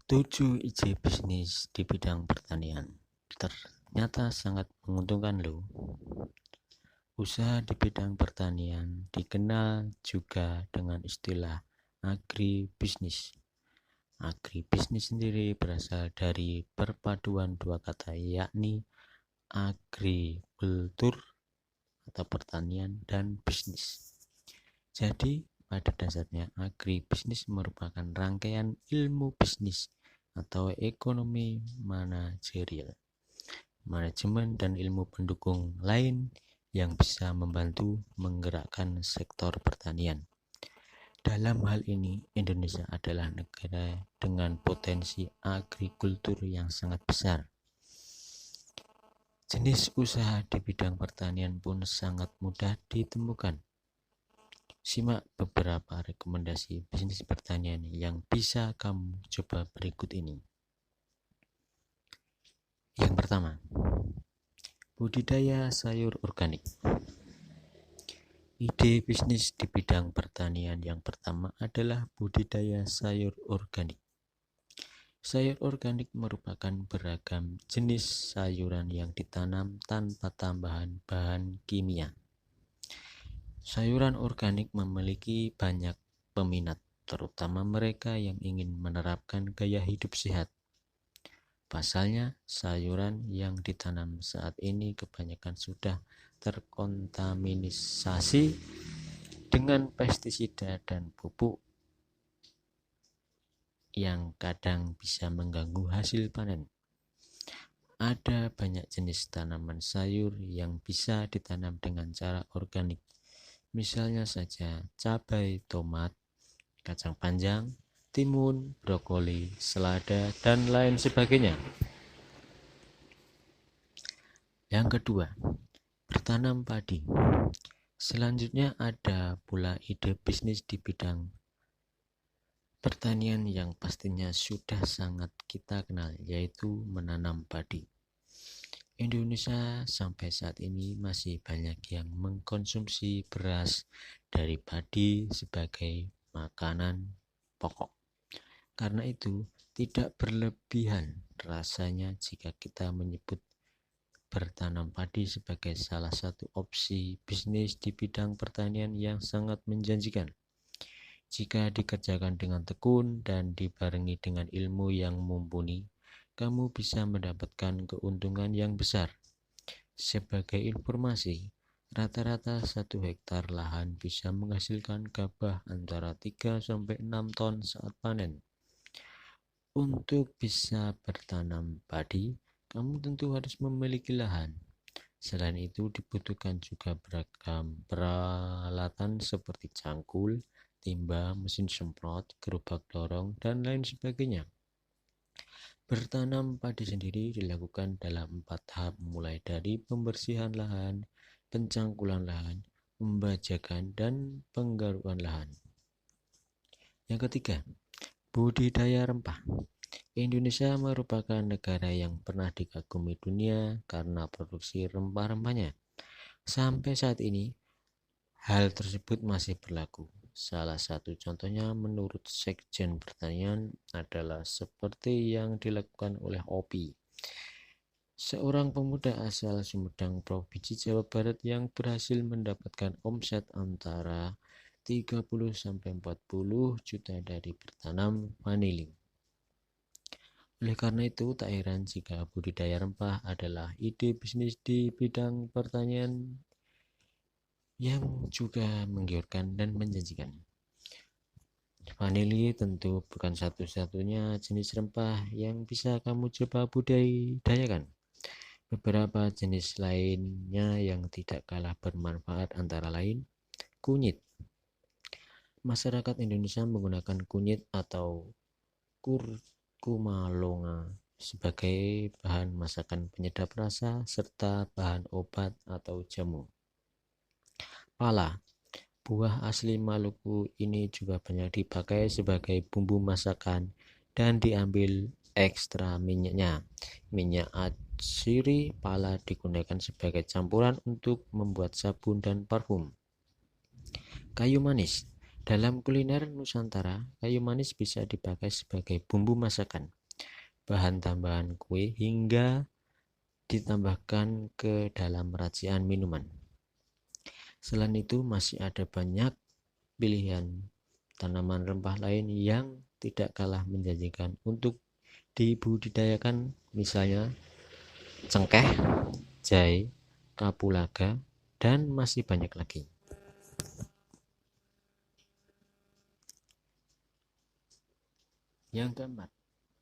7 ide bisnis di bidang pertanian. Ternyata sangat menguntungkan loh. Usaha di bidang pertanian dikenal juga dengan istilah agribisnis. Agribisnis sendiri berasal dari perpaduan dua kata, yakni agrikultur atau pertanian dan bisnis. Jadi pada dasarnya agribisnis merupakan rangkaian ilmu bisnis atau ekonomi manajerial, manajemen dan ilmu pendukung lain yang bisa membantu menggerakkan sektor pertanian. Dalam hal ini, Indonesia adalah negara dengan potensi agrikultur yang sangat besar. Jenis usaha di bidang pertanian pun sangat mudah ditemukan. Simak beberapa rekomendasi bisnis pertanian yang bisa kamu coba berikut ini. Yang pertama, budidaya sayur organik. Ide bisnis di bidang pertanian yang pertama adalah budidaya sayur organik. Sayur organik merupakan beragam jenis sayuran yang ditanam tanpa tambahan bahan kimia. Sayuran organik memiliki banyak peminat, terutama mereka yang ingin menerapkan gaya hidup sehat. Pasalnya, sayuran yang ditanam saat ini kebanyakan sudah terkontaminasi dengan pestisida dan pupuk yang kadang bisa mengganggu hasil panen. Ada banyak jenis tanaman sayur yang bisa ditanam dengan cara organik. Misalnya saja cabai, tomat, kacang panjang, timun, brokoli, selada, dan lain sebagainya. Yang kedua, bertanam padi. Selanjutnya ada pula ide bisnis di bidang pertanian yang pastinya sudah sangat kita kenal, yaitu menanam padi. Indonesia sampai saat ini masih banyak yang mengkonsumsi beras dari padi sebagai makanan pokok. Karena itu, tidak berlebihan rasanya jika kita menyebut bertanam padi sebagai salah satu opsi bisnis di bidang pertanian yang sangat menjanjikan. Jika dikerjakan dengan tekun dan dibarengi dengan ilmu yang mumpuni, kamu bisa mendapatkan keuntungan yang besar. Sebagai informasi, rata-rata 1 hektar lahan bisa menghasilkan gabah antara 3-6 ton saat panen. Untuk bisa bertanam padi, kamu tentu harus memiliki lahan. Selain itu, dibutuhkan juga beragam peralatan seperti cangkul, timba, mesin semprot, gerobak dorong, dan lain sebagainya. Bertanam padi sendiri dilakukan dalam 4 tahap, mulai dari pembersihan lahan, pencangkulan lahan, pembajakan, dan penggaruk lahan. Yang ketiga, budidaya rempah. Indonesia merupakan negara yang pernah dikagumi dunia karena produksi rempah-rempahnya. Sampai saat ini, hal tersebut masih berlaku. Salah satu contohnya menurut Sekjen Pertanian adalah seperti yang dilakukan oleh OPI, seorang pemuda asal Sumedang, Provinsi Jawa Barat yang berhasil mendapatkan omset antara 30-40 juta dari bertanam vanili. Oleh karena itu, tak heran jika budidaya rempah adalah ide bisnis di bidang pertanian yang juga menggiurkan dan menjanjikan. Vanili tentu bukan satu-satunya jenis rempah yang bisa kamu coba budidayakan. Beberapa jenis lainnya yang tidak kalah bermanfaat antara lain kunyit. Masyarakat Indonesia menggunakan kunyit atau kurkuma longa sebagai bahan masakan penyedap rasa serta bahan obat atau jamu. Pala, buah asli Maluku ini juga banyak dipakai sebagai bumbu masakan dan diambil ekstra minyaknya. Minyak atsiri pala digunakan sebagai campuran untuk membuat sabun dan parfum. Kayu manis. Dalam kuliner Nusantara, kayu manis bisa dipakai sebagai bumbu masakan, bahan tambahan kue, hingga ditambahkan ke dalam racian minuman. Selain itu, masih ada banyak pilihan tanaman rempah lain yang tidak kalah menjanjikan untuk dibudidayakan, misalnya cengkeh, jahe, kapulaga, dan masih banyak lagi. Yang keempat,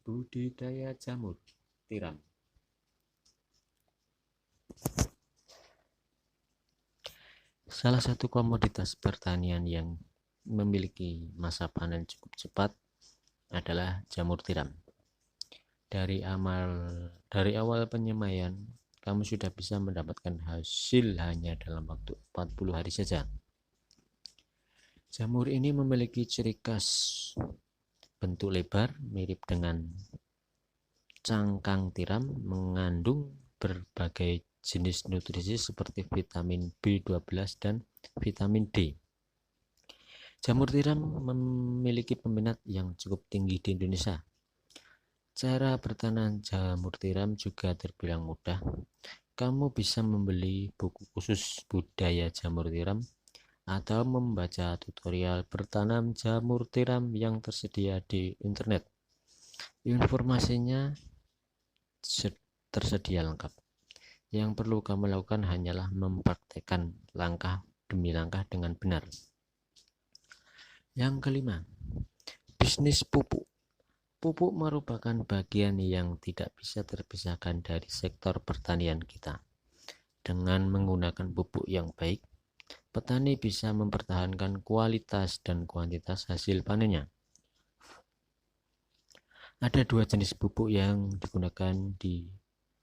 budidaya jamur tiram. Salah satu komoditas pertanian yang memiliki masa panen cukup cepat adalah jamur tiram. Dari awal penyemaian, kamu sudah bisa mendapatkan hasil hanya dalam waktu 40 hari saja. Jamur ini memiliki ciri khas bentuk lebar mirip dengan cangkang tiram, mengandung berbagai jenis nutrisi seperti vitamin B12 dan vitamin D. Jamur tiram memiliki peminat yang cukup tinggi di Indonesia. Cara bertanam jamur tiram juga terbilang mudah. Kamu bisa membeli buku khusus budaya jamur tiram atau membaca tutorial bertanam jamur tiram yang tersedia di internet. Informasinya tersedia lengkap. Yang perlu kamu lakukan hanyalah mempraktekkan langkah demi langkah dengan benar. Yang kelima, bisnis pupuk. Pupuk merupakan bagian yang tidak bisa terpisahkan dari sektor pertanian kita. Dengan menggunakan pupuk yang baik, petani bisa mempertahankan kualitas dan kuantitas hasil panennya. Ada dua jenis pupuk yang digunakan di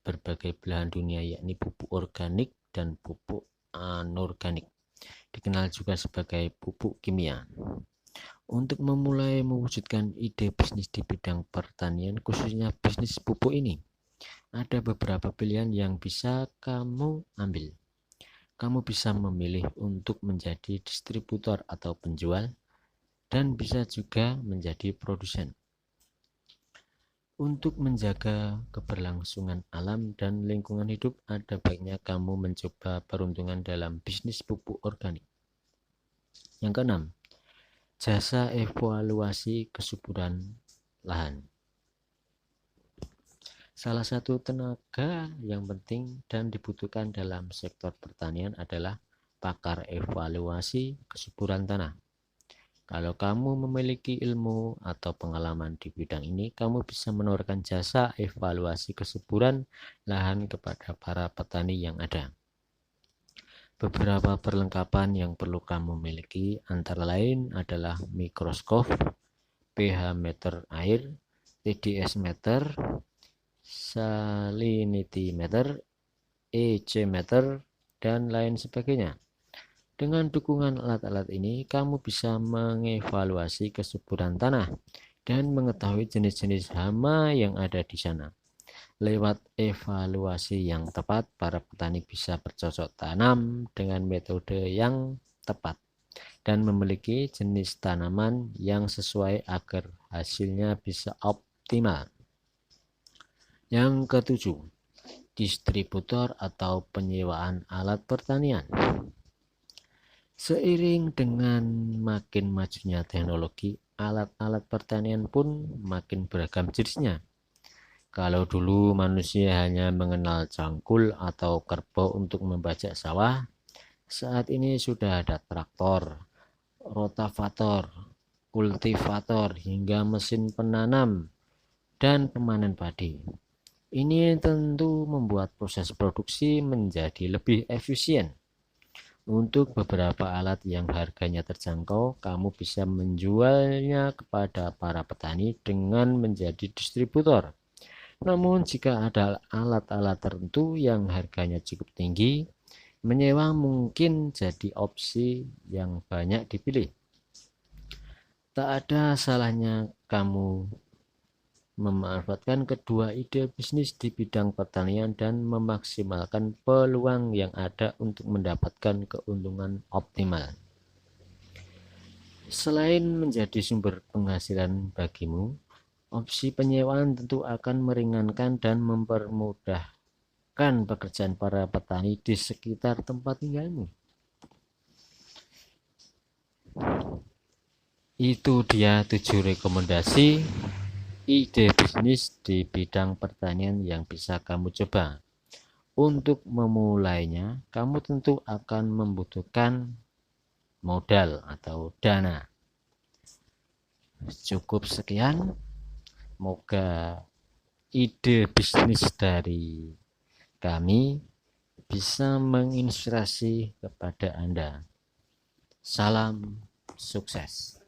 berbagai belahan dunia, yakni pupuk organik dan pupuk anorganik, dikenal juga sebagai pupuk kimia. Untuk memulai mewujudkan ide bisnis di bidang pertanian, khususnya bisnis pupuk ini, ada beberapa pilihan yang bisa kamu ambil. Kamu bisa memilih untuk menjadi distributor atau penjual, dan bisa juga menjadi produsen. Untuk menjaga keberlangsungan alam dan lingkungan hidup, ada baiknya kamu mencoba peruntungan dalam bisnis pupuk organik. Yang keenam, jasa evaluasi kesuburan lahan. Salah satu tenaga yang penting dan dibutuhkan dalam sektor pertanian adalah pakar evaluasi kesuburan tanah. Kalau kamu memiliki ilmu atau pengalaman di bidang ini, kamu bisa menawarkan jasa evaluasi kesuburan lahan kepada para petani yang ada. Beberapa perlengkapan yang perlu kamu miliki antara lain adalah mikroskop, pH meter air, TDS meter, salinity meter, EC meter, dan lain sebagainya. Dengan dukungan alat-alat ini, kamu bisa mengevaluasi kesuburan tanah dan mengetahui jenis-jenis hama yang ada di sana. Lewat evaluasi yang tepat, para petani bisa bercocok tanam dengan metode yang tepat dan memiliki jenis tanaman yang sesuai agar hasilnya bisa optimal. Yang ketujuh, distributor atau penyewaan alat pertanian. Seiring dengan makin majunya teknologi, alat-alat pertanian pun makin beragam jenisnya. Kalau dulu manusia hanya mengenal cangkul atau kerbau untuk membajak sawah, saat ini sudah ada traktor, rotavator, kultivator, hingga mesin penanam dan pemanen padi. Ini tentu membuat proses produksi menjadi lebih efisien. Untuk beberapa alat yang harganya terjangkau, kamu bisa menjualnya kepada para petani dengan menjadi distributor. Namun jika ada alat-alat tertentu yang harganya cukup tinggi, menyewa mungkin jadi opsi yang banyak dipilih. Tak ada salahnya kamu memanfaatkan kedua ide bisnis di bidang pertanian dan memaksimalkan peluang yang ada untuk mendapatkan keuntungan optimal. Selain menjadi sumber penghasilan bagimu, opsi penyewaan tentu akan meringankan dan mempermudahkan pekerjaan para petani di sekitar tempat tinggalmu. Itu dia 7 rekomendasi ide bisnis di bidang pertanian yang bisa kamu coba. Untuk memulainya, kamu tentu akan membutuhkan modal atau dana. Cukup sekian. Semoga ide bisnis dari kami bisa menginspirasi kepada Anda. Salam sukses.